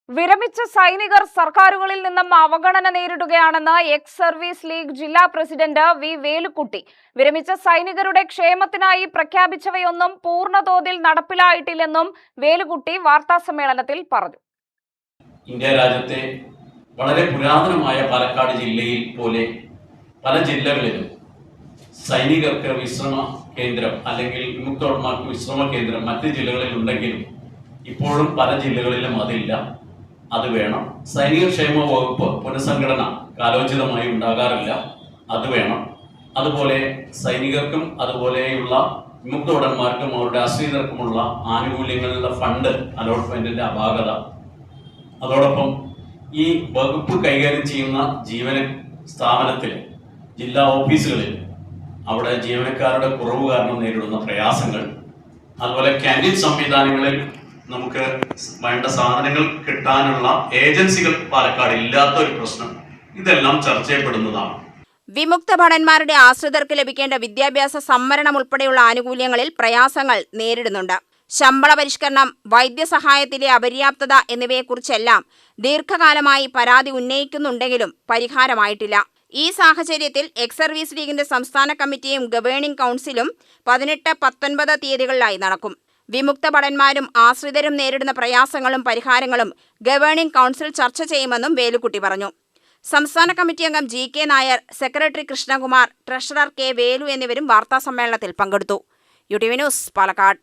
വിരമിച്ച സൈനികർ സർക്കാരുകളിൽ നിന്നും അവഗണന നേരിടുകയാണെന്ന് എക്സ് സർവീസ് ലീഗ് ജില്ലാ പ്രസിഡന്റ് വി വേലുക്കുട്ടി. വിരമിച്ച സൈനികരുടെ ക്ഷേമത്തിനായി പ്രഖ്യാപിച്ചവയൊന്നും പൂർണ്ണതോതിൽ നടപ്പിലായിട്ടില്ലെന്നും വേലുക്കുട്ടി വാർത്താസമ്മേളനത്തിൽ പറഞ്ഞു. ഇന്ത്യ രാജ്യത്തെ വളരെ പുരാതനമായ പാലക്കാട് ജില്ലയിൽ പോലെ പല ജില്ലകളിലും സൈനികർക്ക് വിശ്രമ കേന്ദ്രം അല്ലെങ്കിൽ വിമുക്തന്മാർക്ക് വിശ്രമ കേന്ദ്രം മറ്റ് ജില്ലകളിൽ ഉണ്ടെങ്കിലും ഇപ്പോഴും പല ജില്ലകളിലും അതില്ല. അത് വേണം. സൈനിക ക്ഷേമ വകുപ്പ് പുനഃസംഘടന കാലോചിതമായി ഉണ്ടാകാറില്ല. അത് വേണം. അതുപോലെ സൈനികർക്കും അതുപോലെയുള്ള വിമുക്ത ഭടന്മാർക്കും അവരുടെ ആശ്രിതർക്കുമുള്ള ആനുകൂല്യങ്ങളുടെ ഫണ്ട് അലോട്ട്മെന്റിന്റെ അപാകത, അതോടൊപ്പം ഈ വകുപ്പ് കൈകാര്യം ചെയ്യുന്ന സ്ഥാപനത്തിൽ ജില്ലാ ഓഫീസുകളിൽ അവിടെ ജീവനക്കാരുടെ കുറവ് കാരണം നേരിടുന്ന പ്രയാസങ്ങൾ, അതുപോലെ ക്യാൻറ്റീൻ സംവിധാനങ്ങളിൽ നമുക്ക് വേണ്ട സാധനങ്ങൾ കിട്ടാനുള്ള ഏജൻസികൾ പാലക്കാട് ഇല്ലാത്ത ഒരു പ്രശ്നം, ഇതെല്ലാം ചർച്ച ചെയ്യപ്പെടുന്നതാണ്. വിമുക്ത ഭടന്മാരുടെ ആശ്രിതർക്ക് ലഭിക്കേണ്ട വിദ്യാഭ്യാസ സംവരണം ഉൾപ്പെടെയുള്ള ആനുകൂല്യങ്ങളിൽ പ്രയാസങ്ങൾ നേരിടുന്നുണ്ട്. ശമ്പള പരിഷ്കരണം, വൈദ്യസഹായത്തിലെ അപര്യാപ്തത എന്നിവയെക്കുറിച്ചെല്ലാം ദീർഘകാലമായി പരാതി ഉന്നയിക്കുന്നുണ്ടെങ്കിലും പരിഹാരമായിട്ടില്ല. ഈ സാഹചര്യത്തിൽ എക്സ് സർവീസ് ലീഗിന്റെ സംസ്ഥാന കമ്മിറ്റിയും ഗവേണിംഗ് കൗൺസിലും 18, 19 തീയതികളിലായി നടക്കും. വിമുക്ത ഭടന്മാരും ആശ്രിതരും നേരിടുന്ന പ്രയാസങ്ങളും പരിഹാരങ്ങളും ഗവേണിംഗ് കൗൺസിൽ ചർച്ച ചെയ്യുമെന്നും വേലുക്കുട്ടി പറഞ്ഞു. സംസ്ഥാന കമ്മിറ്റി അംഗം GK Nair, secretary Krishnakumar, treasurer K Velu എന്നിവരും വാർത്താസമ്മേളനത്തിൽ പങ്കെടുത്തു. UTV news, Palakkad.